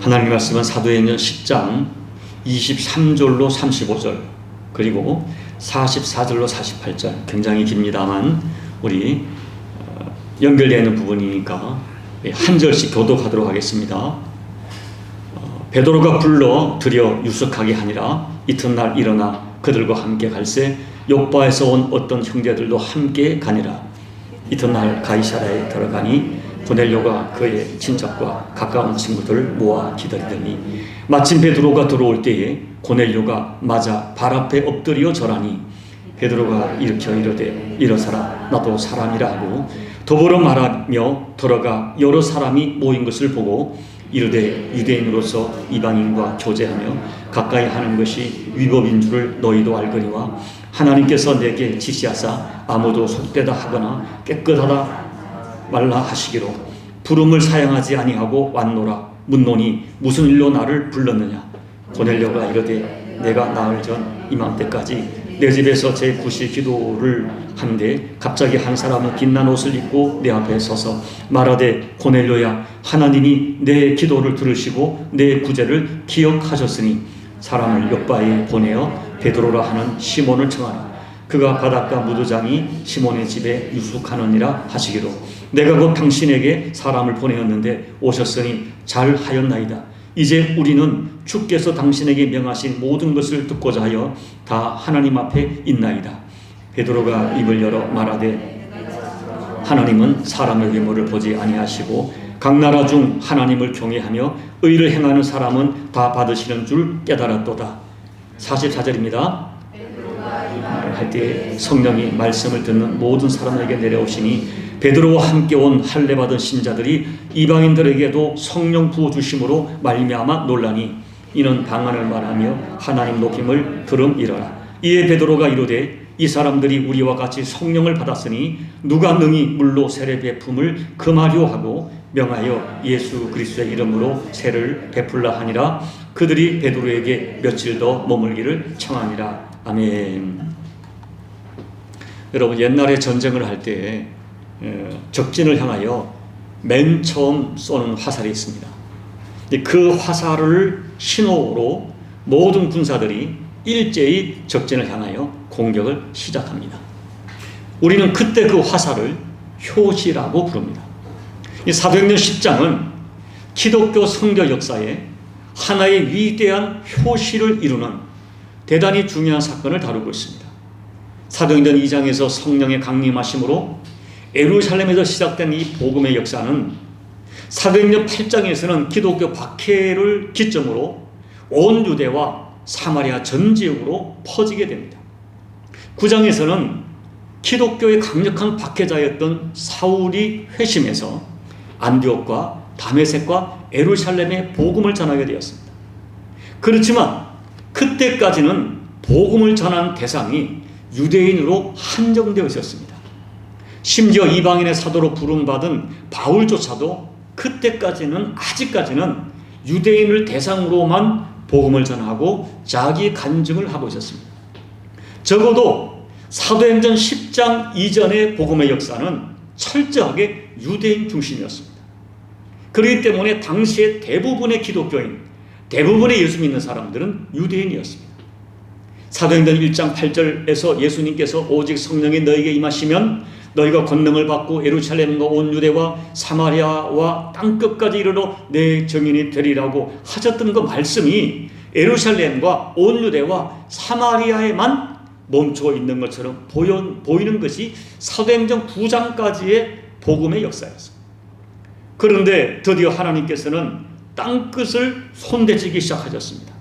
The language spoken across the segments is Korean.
하나님 말씀은 사도행전 10장 23절로 35절 그리고 44절로 48절 굉장히 깁니다만 우리 연결되어 있는 부분이니까 한 절씩 교독하도록 하겠습니다. 베드로가 불러 들여 유숙하게 하니라. 이튿날 일어나 그들과 함께 갈새 욥바에서 온 어떤 형제들도 함께 가니라. 이튿날 가이사랴에 들어가니 고넬료가 그의 친척과 가까운 친구들을 모아 기다리더니 마침 베드로가 들어올 때에 고넬료가 맞아 발 앞에 엎드려 절하니 베드로가 일으켜 이르되 일어서라 나도 사람이라 하고 더불어 말하며 들어가 여러 사람이 모인 것을 보고 이르되 유대인으로서 이방인과 교제하며 가까이 하는 것이 위법인 줄을 너희도 알거니와 하나님께서 내게 지시하사 아무도 속되다 하거나 깨끗하다 말라 하시기로 부름을 사양하지 아니하고 왔노라. 묻노니 무슨 일로 나를 불렀느냐. 고넬료가 이르되 내가 나흘 전 이맘때까지 내 집에서 제 구실 기도를 하는데 갑자기 한 사람은 빛난 옷을 입고 내 앞에 서서 말하되 고넬료야 하나님이 내 기도를 들으시고 내 구제를 기억하셨으니 사람을 욥바에 보내어 베드로라 하는 시몬을 청하라. 그가 바닷가 무도장이 시몬의 집에 유숙하느니라 하시기로 내가 곧 당신에게 사람을 보내었는데 오셨으니 잘하였나이다. 이제 우리는 주께서 당신에게 명하신 모든 것을 듣고자 하여 다 하나님 앞에 있나이다. 베드로가 입을 열어 말하되 하나님은 사람의 외모를 보지 아니하시고 각 나라 중 하나님을 경외하며 의를 행하는 사람은 다 받으시는 줄 깨달았도다. 44절입니다. 할 때 성령이 말씀을 듣는 모든 사람에게 내려오시니 베드로와 함께 온 할례 받은 신자들이 이방인들에게도 성령 부어 주심으로 말미암아 놀라니 이는 방언을 말하며 하나님 높임을 들음이러라. 이에 베드로가 이르되 이 사람들이 우리와 같이 성령을 받았으니 누가 능히 물로 세례 베품을 금하려 하고 명하여 예수 그리스도의 이름으로 세를 베풀라 하니라. 그들이 베드로에게 며칠 더 머물기를 청하니라. 아멘. 여러분 옛날에 전쟁을 할 때 적진을 향하여 맨 처음 쏘는 화살이 있습니다. 그 화살을 신호로 모든 군사들이 일제히 적진을 향하여 공격을 시작합니다. 우리는 그때 그 화살을 효시라고 부릅니다. 이 사도행전 10장은 기독교 선교 역사에 하나의 위대한 효시를 이루는 대단히 중요한 사건을 다루고 있습니다. 사도행전 2장에서 성령의 강림하심으로 예루살렘에서 시작된 이 복음의 역사는 사도행전 8장에서는 기독교 박해를 기점으로 온 유대와 사마리아 전 지역으로 퍼지게 됩니다. 9장에서는 기독교의 강력한 박해자였던 사울이 회심해서 안디옥과 다메섹과 예루살렘에 복음을 전하게 되었습니다. 그렇지만 그때까지는 복음을 전하는 대상이 유대인으로 한정되어 있었습니다. 심지어 이방인의 사도로 부름받은 바울조차도 그때까지는 아직까지는 유대인을 대상으로만 복음을 전하고 자기 간증을 하고 있었습니다. 적어도 사도행전 10장 이전의 복음의 역사는 철저하게 유대인 중심이었습니다. 그렇기 때문에 당시에 대부분의 기독교인, 대부분의 예수 믿는 사람들은 유대인이었습니다. 사도행전 1장 8절에서 예수님께서 오직 성령이 너에게 임하시면 너희가 권능을 받고 예루살렘과 온 유대와 사마리아와 땅끝까지 이르러 내 증인이 되리라고 하셨던 그 말씀이 예루살렘과 온 유대와 사마리아에만 멈춰 있는 것처럼 보이는 것이 사도행전 9장까지의 복음의 역사였습니다. 그런데 드디어 하나님께서는 땅끝을 손대시기 시작하셨습니다.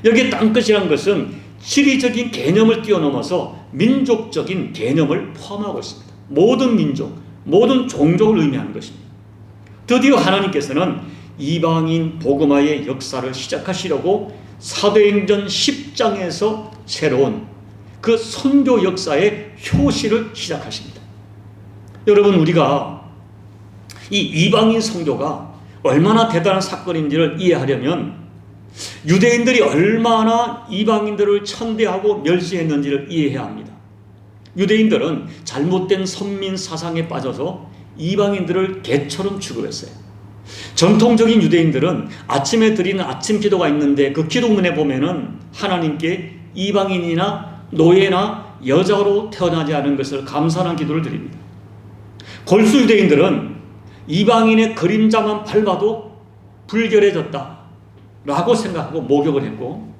여기 땅끝이라는 것은 지리적인 개념을 뛰어넘어서 민족적인 개념을 포함하고 있습니다. 모든 민족, 모든 종족을 의미하는 것입니다. 드디어 하나님께서는 이방인 복음화의 역사를 시작하시려고 사도행전 10장에서 새로운 그 선교 역사의 효시를 시작하십니다. 여러분 우리가 이 이방인 선교가 얼마나 대단한 사건인지를 이해하려면 유대인들이 얼마나 이방인들을 천대하고 멸시했는지를 이해해야 합니다. 유대인들은 잘못된 선민 사상에 빠져서 이방인들을 개처럼 취급했어요. 전통적인 유대인들은 아침에 드리는 아침 기도가 있는데 그 기도문에 보면은 하나님께 이방인이나 노예나 여자로 태어나지 않은 것을 감사하는 기도를 드립니다. 골수 유대인들은 이방인의 그림자만 밟아도 불결해졌다 라고 생각하고 목욕을 했고,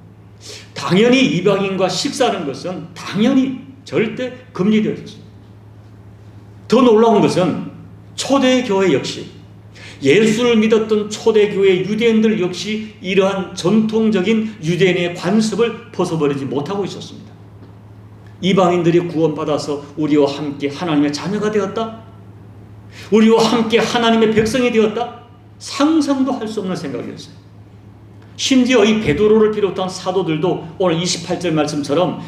당연히 이방인과 식사하는 것은 당연히 절대 금지되어 있었습니다. 더 놀라운 것은 초대교회 역시, 예수를 믿었던 초대교회 유대인들 역시 이러한 전통적인 유대인의 관습을 벗어버리지 못하고 있었습니다. 이방인들이 구원받아서 우리와 함께 하나님의 자녀가 되었다? 우리와 함께 하나님의 백성이 되었다? 상상도 할 수 없는 생각이었어요. 심지어 이 베드로를 비롯한 사도들도 오늘 28절 말씀처럼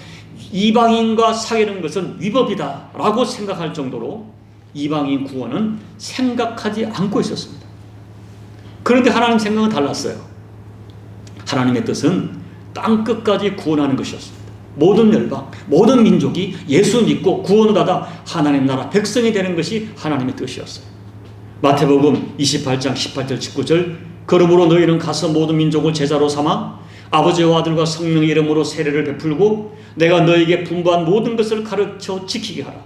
이방인과 사귀는 것은 위법이다 라고 생각할 정도로 이방인 구원은 생각하지 않고 있었습니다. 그런데 하나님 생각은 달랐어요. 하나님의 뜻은 땅끝까지 구원하는 것이었습니다. 모든 열방, 모든 민족이 예수 믿고 구원을 받아 하나님 나라 백성이 되는 것이 하나님의 뜻이었어요. 마태복음 28장 18절 19절, 그러므로 너희는 가서 모든 민족을 제자로 삼아 아버지와 아들과 성령의 이름으로 세례를 베풀고 내가 너희에게 분부한 모든 것을 가르쳐 지키게 하라.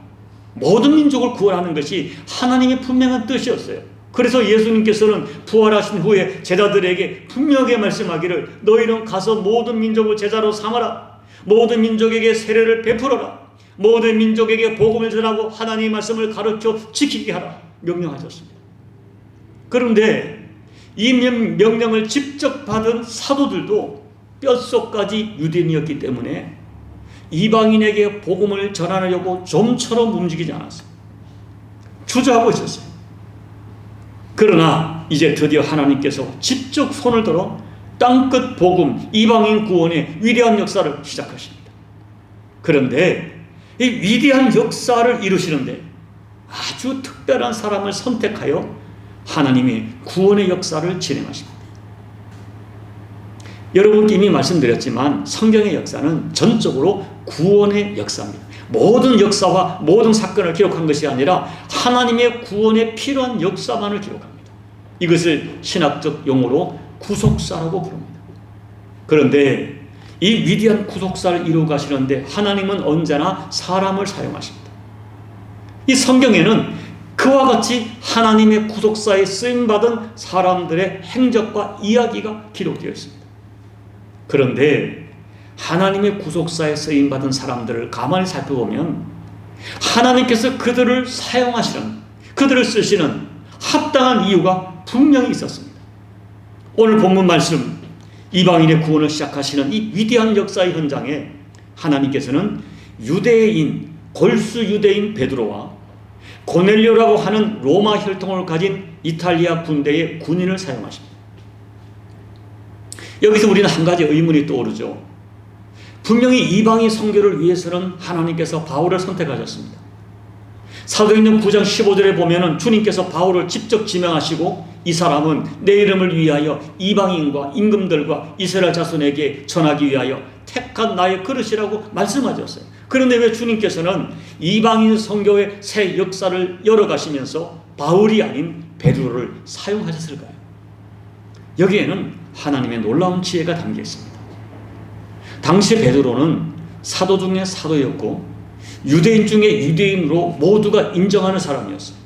모든 민족을 구원하는 것이 하나님의 분명한 뜻이었어요. 그래서 예수님께서는 부활하신 후에 제자들에게 분명하게 말씀하기를 너희는 가서 모든 민족을 제자로 삼아라. 모든 민족에게 세례를 베풀어라. 모든 민족에게 복음을 전하고 하나님의 말씀을 가르쳐 지키게 하라. 명령하셨습니다. 그런데 이 명령을 직접 받은 사도들도 뼛속까지 유대인이었기 때문에 이방인에게 복음을 전하려고 좀처럼 움직이지 않았어요. 주저하고 있었어요. 그러나 이제 드디어 하나님께서 직접 손을 들어 땅끝 복음, 이방인 구원의 위대한 역사를 시작하십니다. 그런데 이 위대한 역사를 이루시는데 아주 특별한 사람을 선택하여 하나님이 구원의 역사를 진행하십니다. 여러분께 이미 말씀드렸지만 성경의 역사는 전적으로 구원의 역사입니다. 모든 역사와 모든 사건을 기록한 것이 아니라 하나님의 구원에 필요한 역사만을 기록합니다. 이것을 신학적 용어로 구속사라고 부릅니다. 그런데 이 위대한 구속사를 이루어 가시는데 하나님은 언제나 사람을 사용하십니다. 이 성경에는 그와 같이 하나님의 구속사에 쓰임받은 사람들의 행적과 이야기가 기록되어 있습니다. 그런데 하나님의 구속사에 쓰임받은 사람들을 가만히 살펴보면 하나님께서 그들을 사용하시는, 그들을 쓰시는 합당한 이유가 분명히 있었습니다. 오늘 본문 말씀, 이방인의 구원을 시작하시는 이 위대한 역사의 현장에 하나님께서는 유대인, 골수 유대인 베드로와 고넬료라고 하는 로마 혈통을 가진 이탈리아 군대의 군인을 사용하십니다. 여기서 우리는 한 가지 의문이 떠오르죠. 분명히 이방인 선교를 위해서는 하나님께서 바울을 선택하셨습니다. 사도행전 9장 15절에 보면은 주님께서 바울을 직접 지명하시고 이 사람은 내 이름을 위하여 이방인과 임금들과 이스라엘 자손에게 전하기 위하여 택한 나의 그릇이라고 말씀하셨어요. 그런데 왜 주님께서는 이방인 선교의 새 역사를 열어가시면서 바울이 아닌 베드로를 사용하셨을까요? 여기에는 하나님의 놀라운 지혜가 담겨 있습니다. 당시 베드로는 사도 중에 사도였고 유대인 중에 유대인으로 모두가 인정하는 사람이었어요.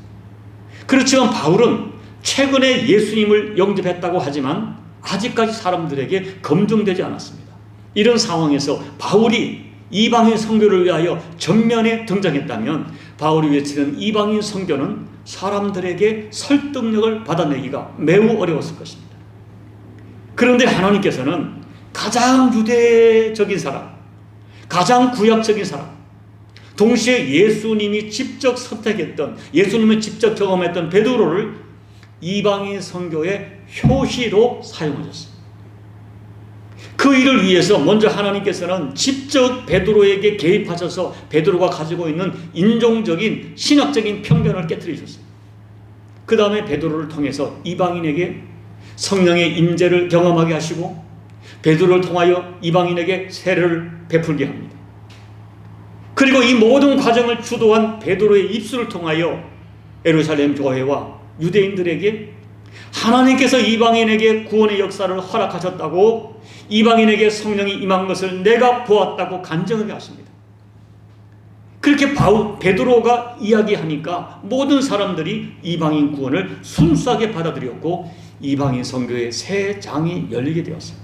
그렇지만 바울은 최근에 예수님을 영접했다고 하지만 아직까지 사람들에게 검증되지 않았습니다. 이런 상황에서 바울이 이방인 선교를 위하여 전면에 등장했다면 바울이 외치는 이방인 선교는 사람들에게 설득력을 받아내기가 매우 어려웠을 것입니다. 그런데 하나님께서는 가장 유대적인 사람, 가장 구약적인 사람, 동시에 예수님이 직접 선택했던, 예수님을 직접 경험했던 베드로를 이방인 선교의 표시로 사용하셨습니다. 그 일을 위해서 먼저 하나님께서는 직접 베드로에게 개입하셔서 베드로가 가지고 있는 인종적인 신학적인 편견을 깨뜨리셨어요. 그 다음에 베드로를 통해서 이방인에게 성령의 임재를 경험하게 하시고 베드로를 통하여 이방인에게 세례를 베풀게 합니다. 그리고 이 모든 과정을 주도한 베드로의 입술을 통하여 예루살렘 교회와 유대인들에게 하나님께서 이방인에게 구원의 역사를 허락하셨다고, 이방인에게 성령이 임한 것을 내가 보았다고 간증하게 하십니다. 그렇게 베드로가 이야기하니까 모든 사람들이 이방인 구원을 순수하게 받아들였고 이방인 선교의 새 장이 열리게 되었어요.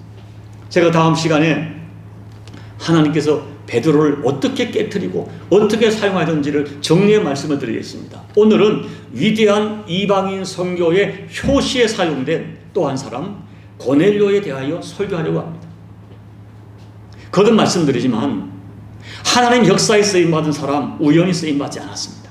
제가 다음 시간에 하나님께서 베드로를 어떻게 깨뜨리고 어떻게 사용하던지를 정리해 말씀을 드리겠습니다. 오늘은 위대한 이방인 선교의 표시에 사용된 또 한 사람 고넬료에 대하여 설교하려고 합니다. 거듭 말씀드리지만 하나님 역사에 쓰임받은 사람 우연히 쓰임받지 않았습니다.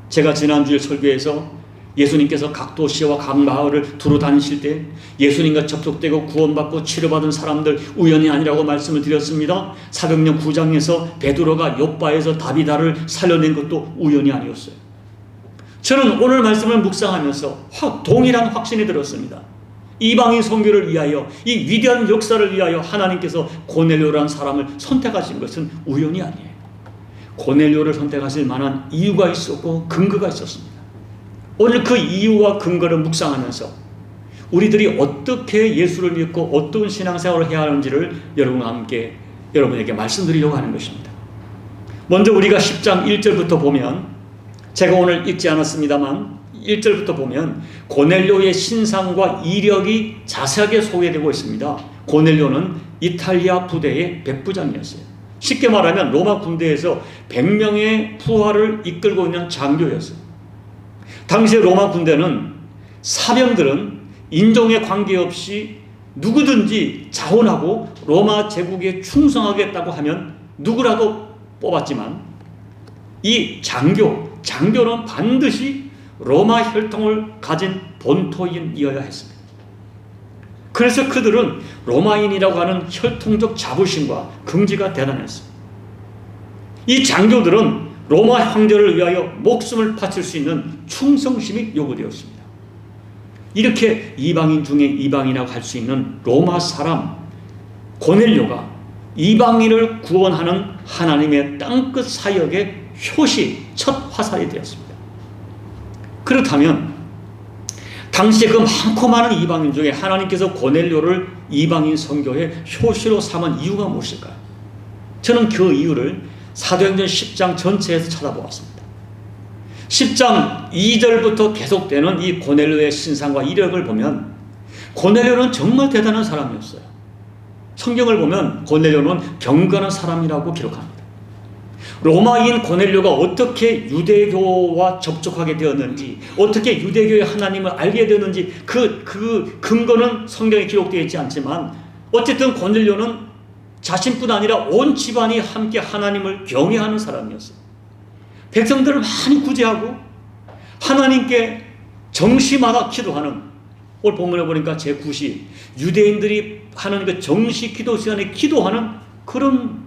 제가 지난주에 설교에서 예수님께서 각 도시와 각 마을을 두루 다니실 때 예수님과 접촉되고 구원받고 치료받은 사람들 우연이 아니라고 말씀을 드렸습니다. 사도행전 9장에서 베드로가 욥바에서 다비다를 살려낸 것도 우연이 아니었어요. 저는 오늘 말씀을 묵상하면서 동일한 확신이 들었습니다. 이방인 선교를 위하여, 이 위대한 역사를 위하여 하나님께서 고넬료라는 사람을 선택하신 것은 우연이 아니에요. 고넬료를 선택하실 만한 이유가 있었고 근거가 있었습니다. 오늘 그 이유와 근거를 묵상하면서 우리들이 어떻게 예수를 믿고 어떤 신앙생활을 해야 하는지를 여러분과 함께 여러분에게 말씀드리려고 하는 것입니다. 먼저 우리가 10장 1절부터 보면, 제가 오늘 읽지 않았습니다만 1절부터 보면 고넬료의 신상과 이력이 자세하게 소개되고 있습니다. 고넬료는 이탈리아 부대의 백부장이었어요. 쉽게 말하면 로마 군대에서 100명의 부하를 이끌고 있는 장교였어요. 당시의 로마 군대는 사병들은 인종에 관계없이 누구든지 자원하고 로마 제국에 충성하겠다고 하면 누구라도 뽑았지만 이 장교는 반드시 로마 혈통을 가진 본토인이어야 했습니다. 그래서 그들은 로마인이라고 하는 혈통적 자부심과 긍지가 대단했습니다. 이 장교들은 로마 황제를 위하여 목숨을 바칠 수 있는 충성심이 요구되었습니다. 이렇게 이방인 중에 이방인이라고 할 수 있는 로마 사람 고넬료가 이방인을 구원하는 하나님의 땅끝 사역의 표시, 첫 화살이 되었습니다. 그렇다면 당시에 그 많고 많은 이방인 중에 하나님께서 고넬료를 이방인 선교의 표시로 삼은 이유가 무엇일까요? 저는 그 이유를 사도행전 10장 전체에서 찾아보았습니다. 10장 2절부터 계속되는 이 고넬료의 신상과 이력을 보면 고넬료는 정말 대단한 사람이었어요. 성경을 보면 고넬료는 경건한 사람이라고 기록합니다. 로마인 고넬료가 어떻게 유대교와 접촉하게 되었는지, 어떻게 유대교의 하나님을 알게 되었는지 그 근거는 성경에 기록되어 있지 않지만 어쨌든 고넬료는 자신뿐 아니라 온 집안이 함께 하나님을 경외하는 사람이었어요. 백성들을 많이 구제하고 하나님께 정시마다 기도하는, 오늘 본문에 보니까 제9시 유대인들이 하는 그 정시 기도 시간에 기도하는 그런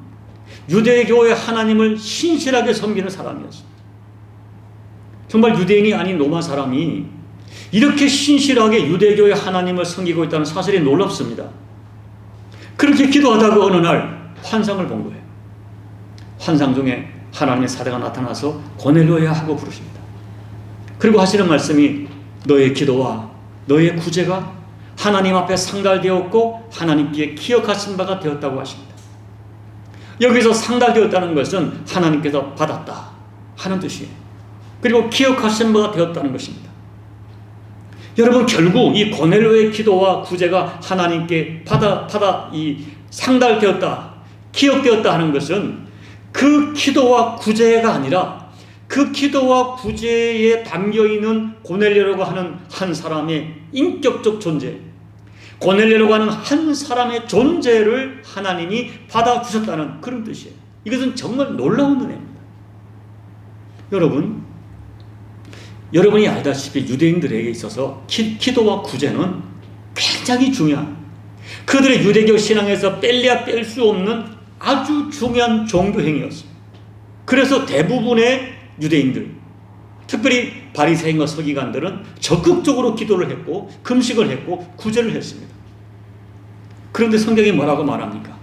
유대교의 하나님을 신실하게 섬기는 사람이었어요. 정말 유대인이 아닌 로마 사람이 이렇게 신실하게 유대교의 하나님을 섬기고 있다는 사실이 놀랍습니다. 그렇게 기도하다가 어느 날 환상을 본 거예요. 환상 중에 하나님의 사자가 나타나서 고넬료야 하고 부르십니다. 그리고 하시는 말씀이 너의 기도와 너의 구제가 하나님 앞에 상달되었고 하나님께 기억하신 바가 되었다고 하십니다. 여기서 상달되었다는 것은 하나님께서 받았다 하는 뜻이에요. 그리고 기억하신 바가 되었다는 것입니다. 여러분, 결국 이 고넬료의 기도와 구제가 하나님께 상달되었다, 기억되었다 하는 것은 그 기도와 구제가 아니라 그 기도와 구제에 담겨있는 고넬료라고 하는 한 사람의 인격적 존재, 고넬료라고 하는 한 사람의 존재를 하나님이 받아주셨다는 그런 뜻이에요. 이것은 정말 놀라운 은혜입니다. 여러분이 알다시피 유대인들에게 있어서 기도와 구제는 굉장히 중요한, 그들의 유대교 신앙에서 뺄래야 뺄 수 없는 아주 중요한 종교 행위였어요. 그래서 대부분의 유대인들, 특별히 바리새인과 서기관들은 적극적으로 기도를 했고 금식을 했고 구제를 했습니다. 그런데 성경이 뭐라고 말합니까?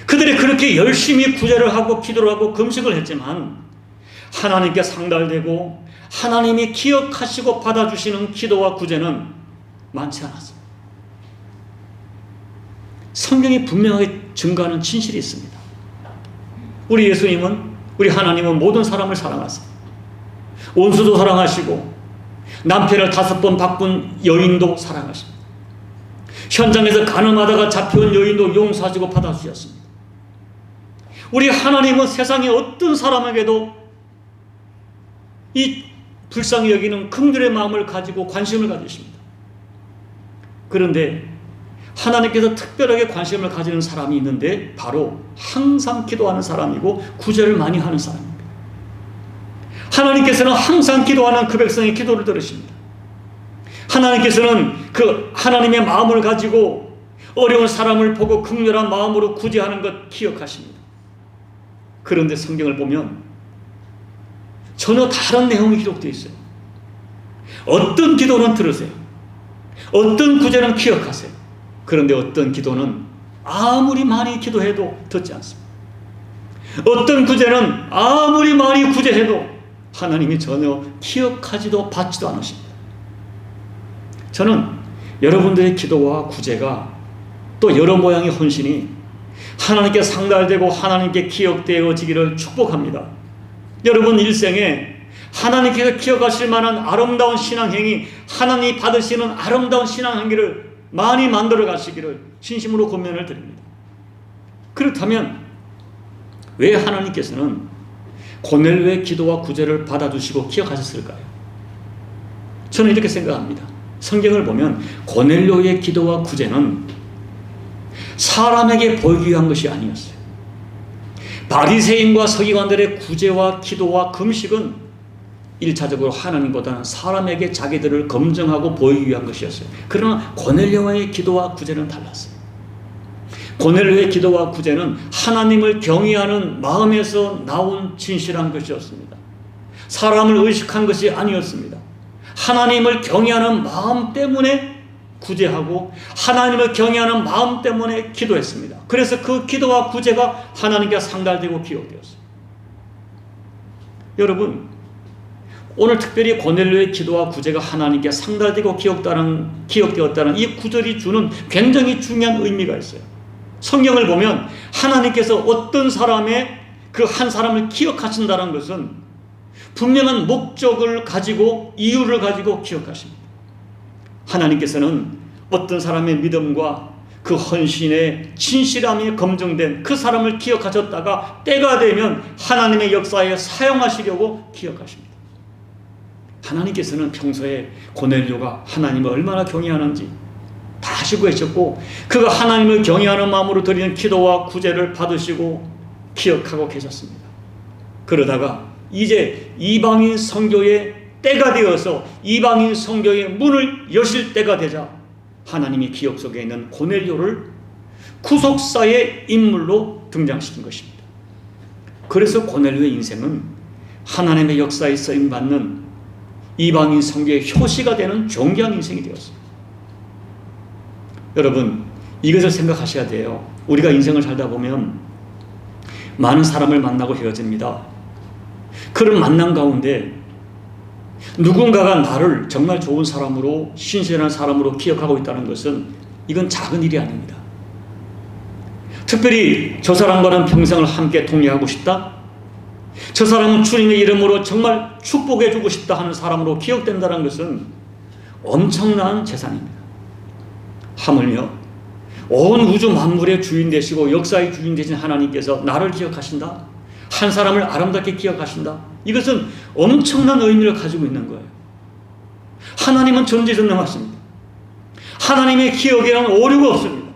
그들이 그렇게 열심히 구제를 하고 기도를 하고 금식을 했지만 하나님께 상달되고 하나님이 기억하시고 받아주시는 기도와 구제는 많지 않았습니다. 성경이 분명하게 증거하는 진실이 있습니다. 우리 예수님은, 우리 하나님은 모든 사람을 사랑하세요. 원수도 사랑하시고 남편을 5번 바꾼 여인도 사랑하십니다. 현장에서 가늠하다가 잡혀온 여인도 용서하시고 받아주셨습니다. 우리 하나님은 세상의 어떤 사람에게도 이 불쌍히 여기는 긍휼의 마음을 가지고 관심을 가지십니다. 그런데 하나님께서 특별하게 관심을 가지는 사람이 있는데 바로 항상 기도하는 사람이고 구제를 많이 하는 사람입니다. 하나님께서는 항상 기도하는 그 백성의 기도를 들으십니다. 하나님께서는 그 하나님의 마음을 가지고 어려운 사람을 보고 긍휼한 마음으로 구제하는 것 기억하십니다. 그런데 성경을 보면 전혀 다른 내용이 기록되어 있어요. 어떤 기도는 들으세요. 어떤 구제는 기억하세요. 그런데 어떤 기도는 아무리 많이 기도해도 듣지 않습니다. 어떤 구제는 아무리 많이 구제해도 하나님이 전혀 기억하지도 받지도 않으십니다. 저는 여러분들의 기도와 구제가 또 여러 모양의 헌신이 하나님께 상달되고 하나님께 기억되어지기를 축복합니다. 여러분 일생에 하나님께서 기억하실 만한 아름다운 신앙행위, 하나님이 받으시는 아름다운 신앙행위를 많이 만들어 가시기를 진심으로 권면을 드립니다. 그렇다면 왜 하나님께서는 고넬료의 기도와 구제를 받아주시고 기억하셨을까요? 저는 이렇게 생각합니다. 성경을 보면 고넬료의 기도와 구제는 사람에게 보이기 위한 것이 아니었어요. 바리새인과 서기관들의 구제와 기도와 금식은 1차적으로 하나님보다는 사람에게 자기들을 검증하고 보이기 위한 것이었어요. 그러나 고넬료의 기도와 구제는 달랐어요. 고넬료의 기도와 구제는 하나님을 경외하는 마음에서 나온 진실한 것이었습니다. 사람을 의식한 것이 아니었습니다. 하나님을 경외하는 마음 때문에 구제하고 하나님을 경외하는 마음 때문에 기도했습니다. 그래서 그 기도와 구제가 하나님께 상달되고 기억되었어요. 여러분, 오늘 특별히 고넬료의 기도와 구제가 하나님께 상달되고 기억되었다는 이 구절이 주는 굉장히 중요한 의미가 있어요. 성경을 보면 하나님께서 어떤 사람의 그 한 사람을 기억하신다는 것은 분명한 목적을 가지고 이유를 가지고 기억하십니다. 하나님께서는 어떤 사람의 믿음과 그 헌신의 진실함이 검증된 그 사람을 기억하셨다가 때가 되면 하나님의 역사에 사용하시려고 기억하십니다. 하나님께서는 평소에 고넬료가 하나님을 얼마나 경외하는지 다 아시고 계셨고 그가 하나님을 경외하는 마음으로 드리는 기도와 구제를 받으시고 기억하고 계셨습니다. 그러다가 이제 이방인 선교의 때가 되어서 이방인 선교의 문을 여실 때가 되자 하나님이 기억 속에 있는 고넬료를 구속사의 인물로 등장시킨 것입니다. 그래서 고넬료의 인생은 하나님의 역사에 쓰임받는 이방인 선교의 효시가 되는 존귀한 인생이 되었습니다. 여러분, 이것을 생각하셔야 돼요. 우리가 인생을 살다 보면 많은 사람을 만나고 헤어집니다. 그런 만남 가운데 누군가가 나를 정말 좋은 사람으로, 신실한 사람으로 기억하고 있다는 것은 이건 작은 일이 아닙니다. 특별히 저 사람과는 평생을 함께 동행하고 싶다, 저 사람은 주님의 이름으로 정말 축복해주고 싶다 하는 사람으로 기억된다는 것은 엄청난 재산입니다. 하물며 온 우주 만물의 주인 되시고 역사의 주인 되신 하나님께서 나를 기억하신다, 한 사람을 아름답게 기억하신다, 이것은 엄청난 의미를 가지고 있는 거예요. 하나님은 전지전능하십니다. 하나님의 기억에는 오류가 없습니다.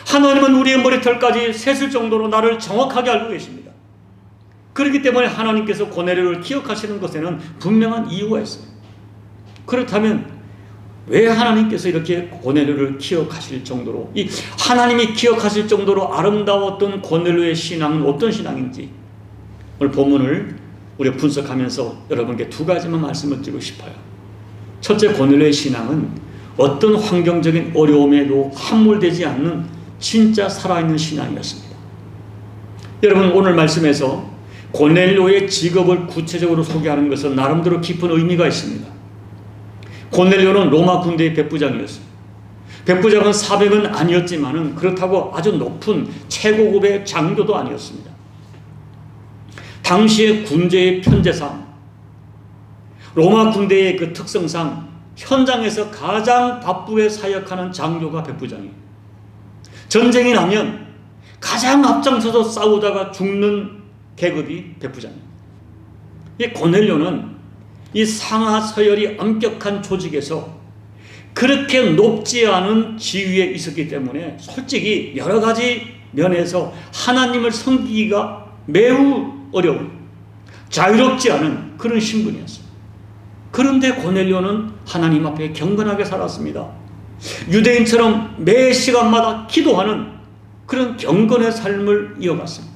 하나님은 우리의 머리털까지 셋을 정도로 나를 정확하게 알고 계십니다. 그렇기 때문에 하나님께서 고넬료를 기억하시는 것에는 분명한 이유가 있어요. 그렇다면 왜 하나님께서 이렇게 고넬료를 기억하실 정도로, 이 하나님이 기억하실 정도로 아름다웠던 고넬료의 신앙은 어떤 신앙인지 오늘 본문을 우리가 분석하면서 여러분께 두 가지만 말씀을 드리고 싶어요. 첫째, 고넬료의 신앙은 어떤 환경적인 어려움에도 함몰되지 않는 진짜 살아있는 신앙이었습니다. 여러분, 오늘 말씀에서 고넬료의 직업을 구체적으로 소개하는 것은 나름대로 깊은 의미가 있습니다. 고넬료는 로마 군대의 백부장이었어요. 백부장은 사병은 아니었지만은 그렇다고 아주 높은 최고급의 장교도 아니었습니다. 당시의 군대의 편제상, 로마 군대의 그 특성상 현장에서 가장 바쁘게 사역하는 장교가 백부장이에요. 전쟁이 나면 가장 앞장서서 싸우다가 죽는 계급이 백부장입니다. 이 고넬료는 이 상하 서열이 엄격한 조직에서 그렇게 높지 않은 지위에 있었기 때문에 솔직히 여러 가지 면에서 하나님을 섬기기가 매우 어려운, 자유롭지 않은 그런 신분이었어요. 그런데 고넬료는 하나님 앞에 경건하게 살았습니다. 유대인처럼 매 시간마다 기도하는 그런 경건의 삶을 이어갔습니다.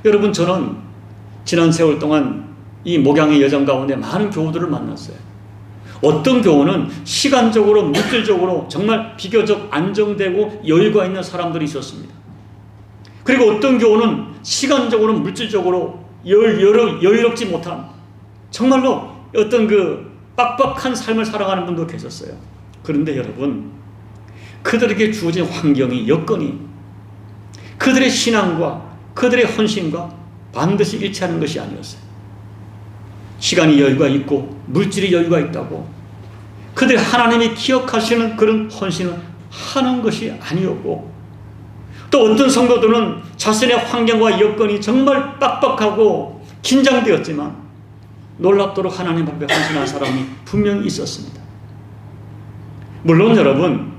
여러분, 저는 지난 세월 동안 이 목양의 여정 가운데 많은 교우들을 만났어요. 어떤 교우는 시간적으로 물질적으로 정말 비교적 안정되고 여유가 있는 사람들이 있었습니다. 그리고 어떤 교우는 시간적으로 물질적으로 여유롭지 못한 정말로 어떤 그 빡빡한 삶을 살아가는 분도 계셨어요. 그런데 여러분, 그들에게 주어진 환경이, 여건이 그들의 신앙과 그들의 헌신과 반드시 일치하는 것이 아니었어요. 시간이 여유가 있고 물질이 여유가 있다고 그들 하나님이 기억하시는 그런 헌신을 하는 것이 아니었고, 또 어떤 성도들은 자신의 환경과 여건이 정말 빡빡하고 긴장되었지만 놀랍도록 하나님 앞에 헌신한 사람이 분명히 있었습니다. 물론 여러분,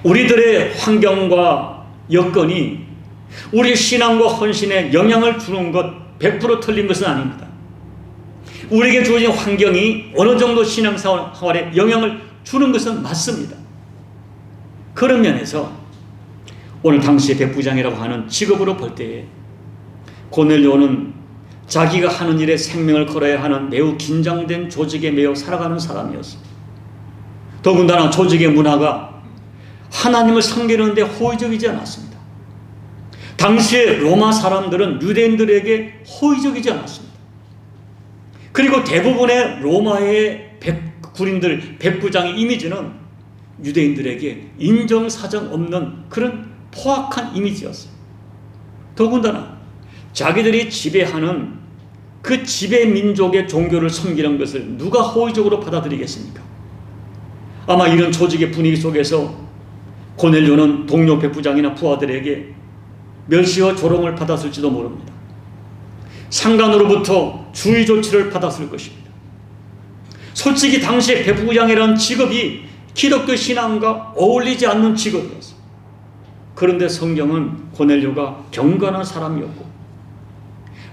우리들의 환경과 여건이 우리 신앙과 헌신에 영향을 주는 것 100% 틀린 것은 아닙니다. 우리에게 주어진 환경이 어느 정도 신앙생활에 영향을 주는 것은 맞습니다. 그런 면에서 오늘 당시의 백부장이라고 하는 직업으로 볼 때에 고넬료는 자기가 하는 일에 생명을 걸어야 하는 매우 긴장된 조직에 매여 살아가는 사람이었습니다. 더군다나 조직의 문화가 하나님을 섬기는 데 호의적이지 않았습니다. 당시의 로마 사람들은 유대인들에게 호의적이지 않았습니다. 그리고 대부분의 로마의 군인들, 백부장의 이미지는 유대인들에게 인정사정 없는 그런 포악한 이미지였어요. 더군다나 자기들이 지배하는 그 지배 민족의 종교를 섬기는 것을 누가 호의적으로 받아들이겠습니까? 아마 이런 조직의 분위기 속에서 고넬료는 동료 백부장이나 부하들에게 멸시와 조롱을 받았을지도 모릅니다. 상관으로부터 주의 조치를 받았을 것입니다. 솔직히 당시에 백부장이라는 직업이 기독교 신앙과 어울리지 않는 직업이었어요. 그런데 성경은 고넬료가 경건한 사람이었고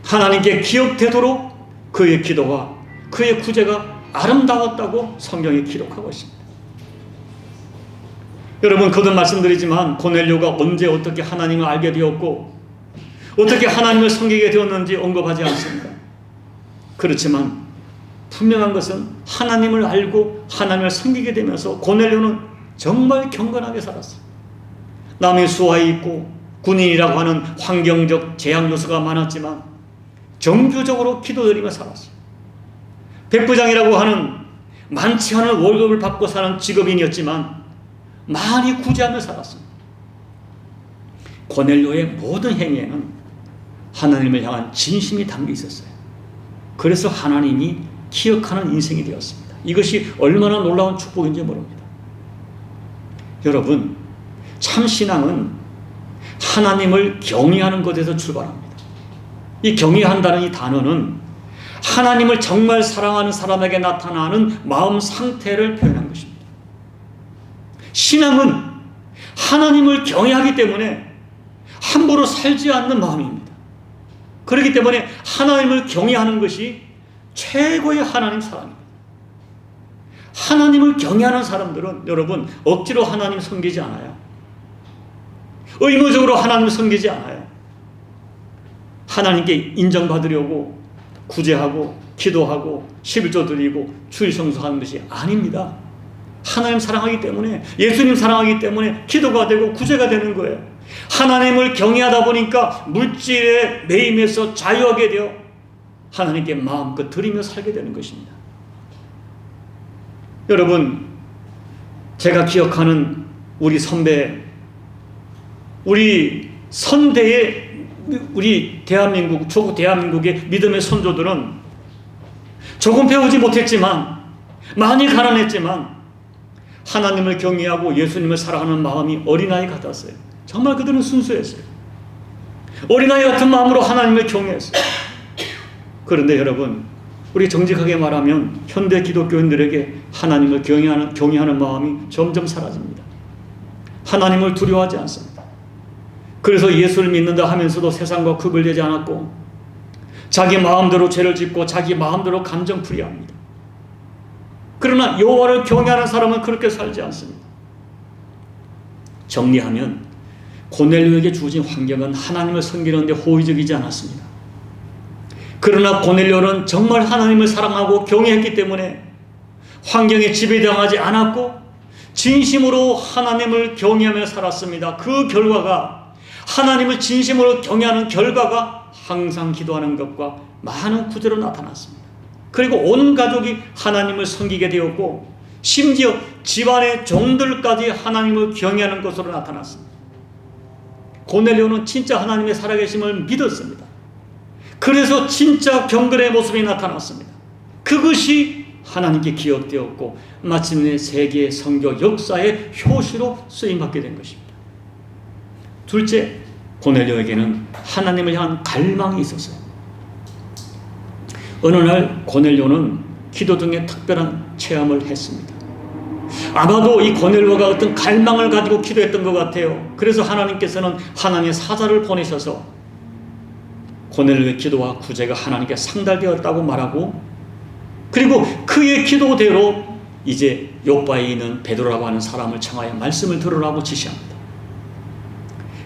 하나님께 기억되도록 그의 기도와 그의 구제가 아름다웠다고 성경에 기록하고 있습니다. 여러분, 거듭 말씀드리지만 고넬료가 언제 어떻게 하나님을 알게 되었고 어떻게 하나님을 섬기게 되었는지 언급하지 않습니다. 그렇지만 분명한 것은 하나님을 알고 하나님을 섬기게 되면서 고넬료는 정말 경건하게 살았어요. 남의 수하에 있고 군인이라고 하는 환경적 제약 요소가 많았지만 정규적으로 기도드리며 살았어요. 백부장이라고 하는 많지 않은 월급을 받고 사는 직업인이었지만 많이 구제하며 살았습니다. 고넬료의 모든 행위에는 하나님을 향한 진심이 담겨 있었어요. 그래서 하나님이 기억하는 인생이 되었습니다. 이것이 얼마나 놀라운 축복인지 모릅니다. 여러분, 참 신앙은 하나님을 경외하는 것에서 출발합니다. 이 경외한다는 이 단어는 하나님을 정말 사랑하는 사람에게 나타나는 마음 상태를 표현한 것입니다. 신앙은 하나님을 경외하기 때문에 함부로 살지 않는 마음입니다. 그렇기 때문에 하나님을 경외하는 것이 최고의 하나님 사랑입니다. 하나님을 경외하는 사람들은 여러분 억지로 하나님 섬기지 않아요. 의무적으로 하나님을 섬기지 않아요. 하나님께 인정받으려고 구제하고 기도하고 11조 드리고 주일 성수하는 것이 아닙니다. 하나님 사랑하기 때문에, 예수님 사랑하기 때문에 기도가 되고 구제가 되는 거예요. 하나님을 경외하다 보니까 물질의 매임에서 자유하게 되어 하나님께 마음껏 드리며 살게 되는 것입니다. 여러분, 제가 기억하는 우리 선배, 우리 선대의 우리 대한민국, 조국 대한민국의 믿음의 선조들은 조금 배우지 못했지만, 많이 가난했지만 하나님을 경외하고 예수님을 사랑하는 마음이 어린아이 같았어요. 정말 그들은 순수했어요. 어린아이 같은 마음으로 하나님을 경외했어요. 그런데 여러분, 우리 정직하게 말하면 현대 기독교인들에게 하나님을 경외하는 마음이 점점 사라집니다. 하나님을 두려워하지 않습니다. 그래서 예수를 믿는다 하면서도 세상과 구별되지 않았고, 자기 마음대로 죄를 짓고 자기 마음대로 감정풀이합니다. 그러나 여호와를 경외하는 사람은 그렇게 살지 않습니다. 정리하면 고넬료에게 주어진 환경은 하나님을 섬기는 데 호의적이지 않았습니다. 그러나 고넬료는 정말 하나님을 사랑하고 경외했기 때문에 환경에 지배당하지 않았고 진심으로 하나님을 경외하며 살았습니다. 그 결과가, 하나님을 진심으로 경외하는 결과가 항상 기도하는 것과 많은 구제로 나타났습니다. 그리고 온 가족이 하나님을 섬기게 되었고, 심지어 집안의 종들까지 하나님을 경외하는 것으로 나타났습니다. 고넬료는 진짜 하나님의 살아계심을 믿었습니다. 그래서 진짜 경건의 모습이 나타났습니다. 그것이 하나님께 기억되었고 마침내 세계 선교 역사의 효시로 쓰임받게 된 것입니다. 둘째, 고넬료에게는 하나님을 향한 갈망이 있었어요. 어느 날 고넬료는 기도 중에 특별한 체험을 했습니다. 아마도 이 고넬료가 어떤 갈망을 가지고 기도했던 것 같아요. 그래서 하나님께서는 하나님의 사자를 보내셔서 고넬료의 기도와 구제가 하나님께 상달되었다고 말하고, 그리고 그의 기도대로 이제 요바에 있는 베드로라고 하는 사람을 청하여 말씀을 들으라고 지시합니다.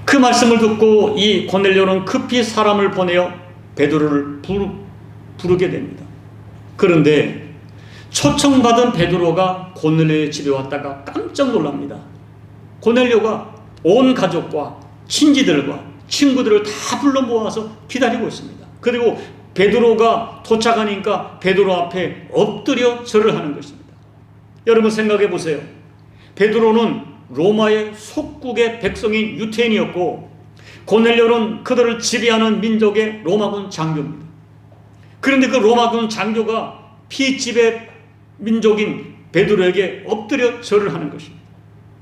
그 말씀을 듣고 이 고넬료는 급히 사람을 보내어 베드로를 부르게 됩니다. 그런데 초청받은 베드로가 고넬료의 집에 왔다가 깜짝 놀랍니다. 고넬료가 온 가족과 친지들과 친구들을 다 불러 모아서 기다리고 있습니다. 그리고 베드로가 도착하니까 베드로 앞에 엎드려 절을 하는 것입니다. 여러분 생각해 보세요. 베드로는 로마의 속국의 백성인 유태인이었고, 고넬료는 그들을 지배하는 민족의 로마군 장교입니다. 그런데 그 로마군 장교가 피지배 민족인 베드로에게 엎드려 절을 하는 것입니다.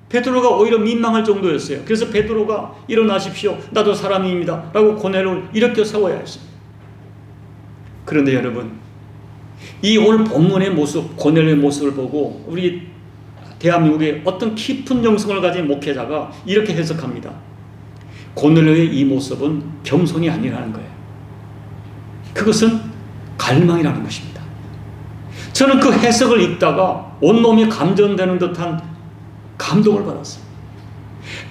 베드로가 오히려 민망할 정도였어요. 그래서 베드로가 일어나십시오, 나도 사람입니다 라고 고넬료를 일으켜 세워야 했습니다. 그런데 여러분, 이 오늘 본문의 모습, 고넬료의 모습을 보고 우리 대한민국의 어떤 깊은 영성을 가진 목회자가 이렇게 해석합니다. 고넬료의 이 모습은 겸손이 아니라는 거예요. 그것은 갈망이라는 것입니다. 저는 그 해석을 읽다가 온몸이 감전되는 듯한 감동을 받았어요.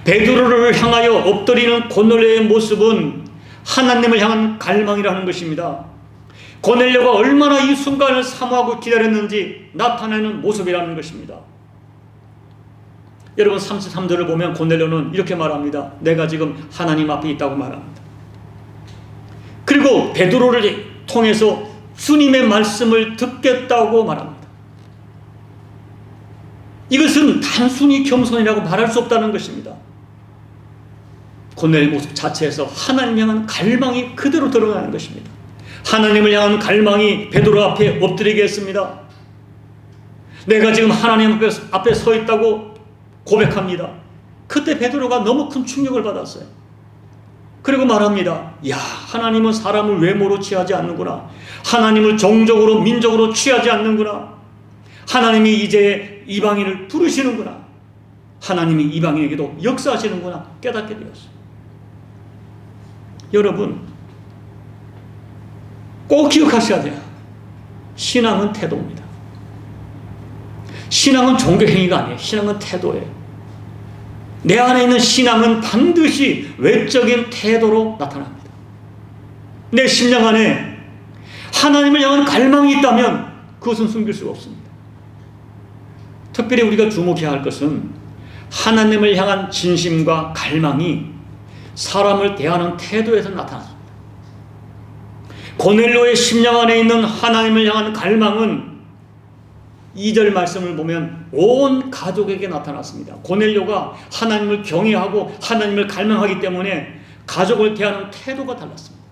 베드로를 향하여 엎드리는 고넬료의 모습은 하나님을 향한 갈망이라는 것입니다. 고넬료가 얼마나 이 순간을 사모하고 기다렸는지 나타내는 모습이라는 것입니다. 여러분 33절을 보면 고넬료는 이렇게 말합니다. 내가 지금 하나님 앞에 있다고 말합니다. 그리고 베드로를 통해서 주님의 말씀을 듣겠다고 말합니다. 이것은 단순히 겸손이라고 말할 수 없다는 것입니다. 고넬료의 모습 자체에서 하나님 향한 갈망이 그대로 드러나는 것입니다. 하나님을 향한 갈망이 베드로 앞에 엎드리게 했습니다. 내가 지금 하나님 앞에 서 있다고 고백합니다. 그때 베드로가 너무 큰 충격을 받았어요. 그리고 말합니다. 야, 하나님은 사람을 외모로 취하지 않는구나. 하나님을 종족으로 민족으로 취하지 않는구나. 하나님이 이제 이방인을 부르시는구나. 하나님이 이방인에게도 역사하시는구나 깨닫게 되었어요. 여러분 꼭 기억하셔야 돼요. 신앙은 태도입니다. 신앙은 종교 행위가 아니에요. 신앙은 태도예요. 내 안에 있는 신앙은 반드시 외적인 태도로 나타납니다. 내 심령 안에 하나님을 향한 갈망이 있다면 그것은 숨길 수가 없습니다. 특별히 우리가 주목해야 할 것은 하나님을 향한 진심과 갈망이 사람을 대하는 태도에서 나타났습니다. 고넬료의 심령 안에 있는 하나님을 향한 갈망은 2절 말씀을 보면 온 가족에게 나타났습니다. 고넬료가 하나님을 경외하고 하나님을 갈망하기 때문에 가족을 대하는 태도가 달랐습니다.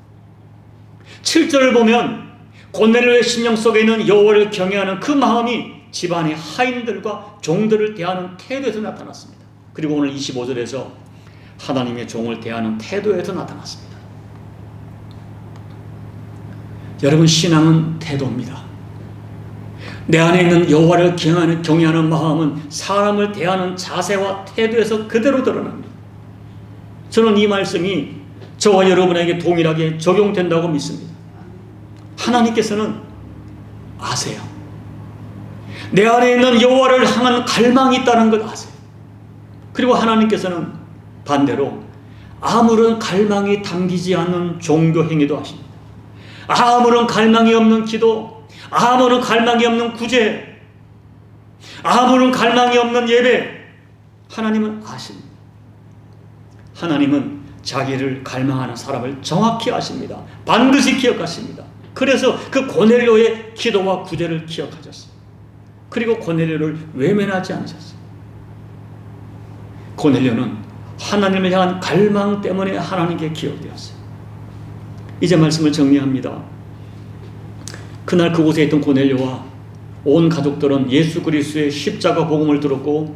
7절을 보면 고넬료의 심령 속에 있는 여호와를 경외하는 그 마음이 집안의 하인들과 종들을 대하는 태도에서 나타났습니다. 그리고 오늘 25절에서 하나님의 종을 대하는 태도에서 나타났습니다. 여러분, 신앙은 태도입니다. 내 안에 있는 여호와를 경외하는 마음은 사람을 대하는 자세와 태도에서 그대로 드러납니다. 저는 이 말씀이 저와 여러분에게 동일하게 적용된다고 믿습니다. 하나님께서는 아세요. 내 안에 있는 여호와를 향한 갈망이 있다는 것 아세요. 그리고 하나님께서는 반대로 아무런 갈망이 담기지 않는 종교 행위도 하십니다. 아무런 갈망이 없는 기도, 아무런 갈망이 없는 구제, 아무런 갈망이 없는 예배, 하나님은 아십니다. 하나님은 자기를 갈망하는 사람을 정확히 아십니다. 반드시 기억하십니다. 그래서 그 고넬료의 기도와 구제를 기억하셨어요. 그리고 고넬료를 외면하지 않으셨어요. 고넬료는 하나님을 향한 갈망 때문에 하나님께 기억되었어요. 이제 말씀을 정리합니다. 그날 그곳에 있던 고넬료와 온 가족들은 예수 그리스도의 십자가 복음을 들었고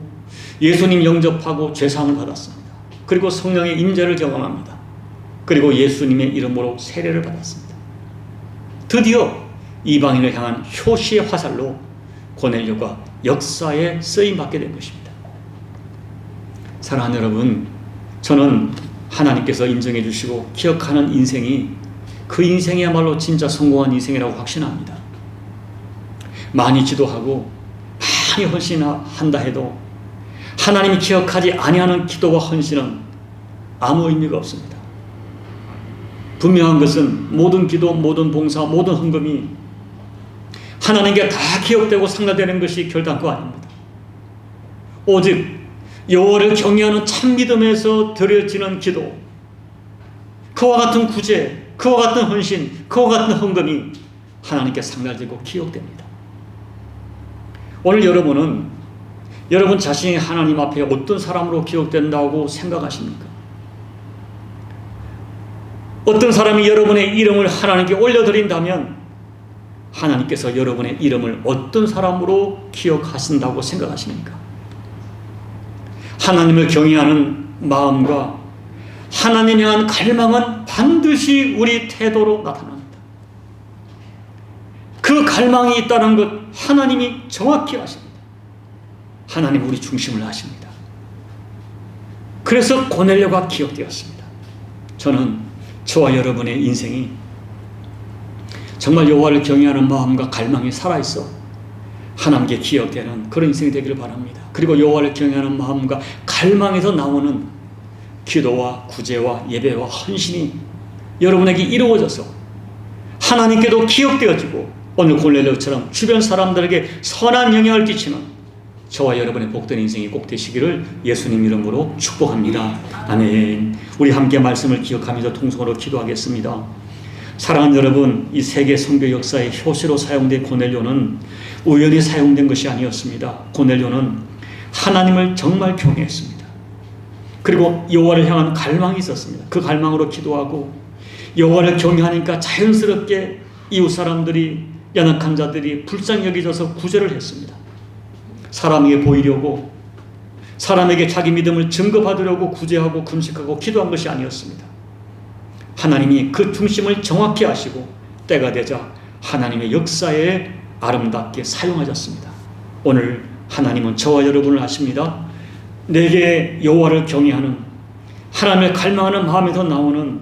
예수님 영접하고 죄사함을 받았습니다. 그리고 성령의 임재를 경험합니다. 그리고 예수님의 이름으로 세례를 받았습니다. 드디어 이방인을 향한 효시의 화살로 고넬료가 역사에 쓰임받게 된 것입니다. 사랑하는 여러분, 저는 하나님께서 인정해 주시고 기억하는 인생이 그 인생이야말로 진짜 성공한 인생이라고 확신합니다. 많이 기도하고 많이 헌신한다 해도 하나님이 기억하지 아니하는 기도와 헌신은 아무 의미가 없습니다. 분명한 것은 모든 기도, 모든 봉사, 모든 헌금이 하나님께 다 기억되고 상달되는 것이 결단코 아닙니다. 오직 여호와를 경외하는 참 믿음에서 드려지는 기도, 그와 같은 구제, 그와 같은 헌신, 그와 같은 헌금이 하나님께 상달되고 기억됩니다. 오늘 여러분은 여러분 자신이 하나님 앞에 어떤 사람으로 기억된다고 생각하십니까? 어떤 사람이 여러분의 이름을 하나님께 올려드린다면 하나님께서 여러분의 이름을 어떤 사람으로 기억하신다고 생각하십니까? 하나님을 경외하는 마음과 하나님에 대한 갈망은 반드시 우리 태도로 나타납니다. 그 갈망이 있다는 것 하나님이 정확히 아십니다. 하나님 우리 중심을 아십니다. 그래서 고넬료가 기억되었습니다. 저는 저와 여러분의 인생이 정말 여호와를 경외하는 마음과 갈망이 살아있어 하나님께 기억되는 그런 인생이 되기를 바랍니다. 그리고 여호와를 경외하는 마음과 갈망에서 나오는 기도와 구제와 예배와 헌신이 여러분에게 이루어져서 하나님께도 기억되어지고 오늘 고넬료처럼 주변 사람들에게 선한 영향을 끼치는 저와 여러분의 복된 인생이 꼭 되시기를 예수님 이름으로 축복합니다. 아멘. 우리 함께 말씀을 기억하면서 통성으로 기도하겠습니다. 사랑하는 여러분, 이 세계 선교 역사의 효시로 사용된 고넬료는 우연히 사용된 것이 아니었습니다. 고넬료는 하나님을 정말 경외했습니다. 그리고 여호와를 향한 갈망이 있었습니다. 그 갈망으로 기도하고 여호와를 경외하니까 자연스럽게 이웃 사람들이, 연약한 자들이 불쌍히 여겨져서 구제를 했습니다. 사람에게 보이려고, 사람에게 자기 믿음을 증거받으려고 구제하고 금식하고 기도한 것이 아니었습니다. 하나님이 그 중심을 정확히 아시고 때가 되자 하나님의 역사에 아름답게 사용하셨습니다. 오늘 하나님은 저와 여러분을 아십니다. 내게 여호와를 경외하는, 하나님을 갈망하는 마음에서 나오는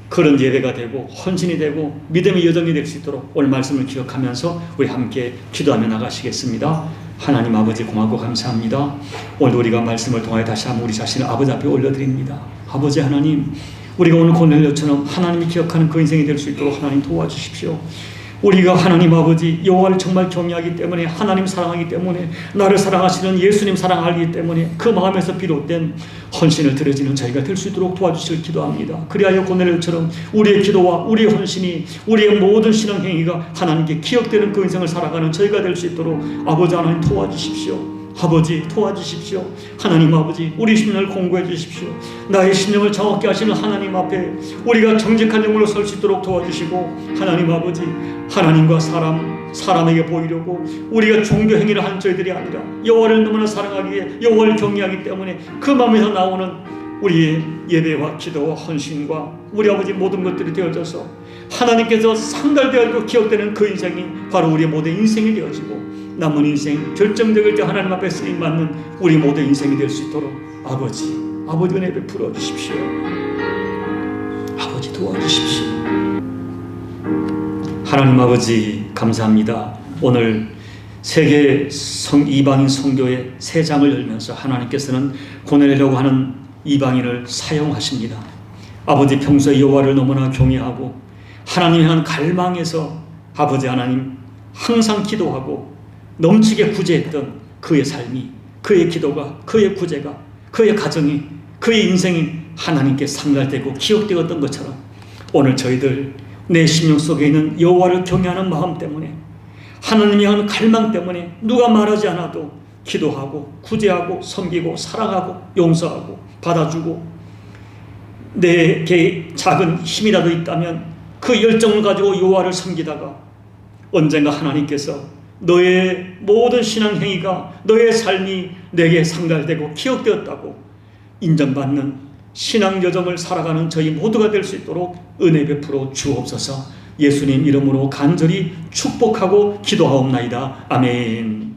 그런 예배가 되고 헌신이 되고 믿음의 여정이 될 수 있도록 오늘 말씀을 기억하면서 우리 함께 기도하며 나가시겠습니다. 하나님 아버지 고맙고 감사합니다. 오늘 우리가 말씀을 통해 다시 한번 우리 자신을 아버지 앞에 올려드립니다. 아버지 하나님, 우리가 오늘 고넬료처럼 하나님이 기억하는 그 인생이 될 수 있도록 하나님 도와주십시오. 우리가 하나님 아버지 여호와를 정말 경외하기 때문에, 하나님 사랑하기 때문에, 나를 사랑하시는 예수님 사랑하기 때문에 그 마음에서 비롯된 헌신을 드려지는 저희가 될 수 있도록 도와주시길 기도합니다. 그리하여 고넬료처럼 우리의 기도와 우리의 헌신이, 우리의 모든 신앙 행위가 하나님께 기억되는 그 인생을 살아가는 저희가 될 수 있도록 아버지 하나님 도와주십시오. 아버지 도와주십시오. 하나님 아버지, 우리 심령을 공고해 주십시오. 나의 심령을 정확히 하시는 하나님 앞에 우리가 정직한 영으로 설 수 있도록 도와주시고, 하나님 아버지, 하나님과 사람에게 보이려고 우리가 종교 행위를 하는 저희들이 아니라 여호와를 너무나 사랑하기에, 여호와를 경외하기 때문에 그 마음에서 나오는 우리의 예배와 기도와 헌신과 우리 아버지 모든 것들이 되어져서 하나님께서 상달되어 기억되는 그 인생이 바로 우리의 모든 인생이 되어지고, 남은 인생 결정적일 때 하나님 앞에 쓰임받는 우리 모든 인생이 될 수 있도록 아버지 은혜 베풀어 주십시오. 아버지 도와주십시오. 하나님 아버지 감사합니다. 오늘 세계 이방인 선교의 새 장을 열면서 하나님께서는 고넬료라고 하는 이방인을 사용하십니다. 아버지, 평소에 여호와를 너무나 경외하고 하나님을 향한 갈망에서 아버지 하나님 항상 기도하고 넘치게 구제했던 그의 삶이, 그의 기도가, 그의 구제가, 그의 가정이, 그의 인생이 하나님께 상달되고 기억되었던 것처럼 오늘 저희들 내 심령 속에 있는 여호와를 경외하는 마음 때문에, 하나님을 향한 갈망 때문에 누가 말하지 않아도 기도하고 구제하고 섬기고 사랑하고 용서하고 받아주고, 내게 작은 힘이라도 있다면 그 열정을 가지고 여호와를 섬기다가 언젠가 하나님께서 너의 모든 신앙 행위가, 너의 삶이 내게 상달되고 기억되었다고 인정받는 신앙 여정을 살아가는 저희 모두가 될 수 있도록 은혜 베풀어 주옵소서. 예수님 이름으로 간절히 축복하고 기도하옵나이다. 아멘.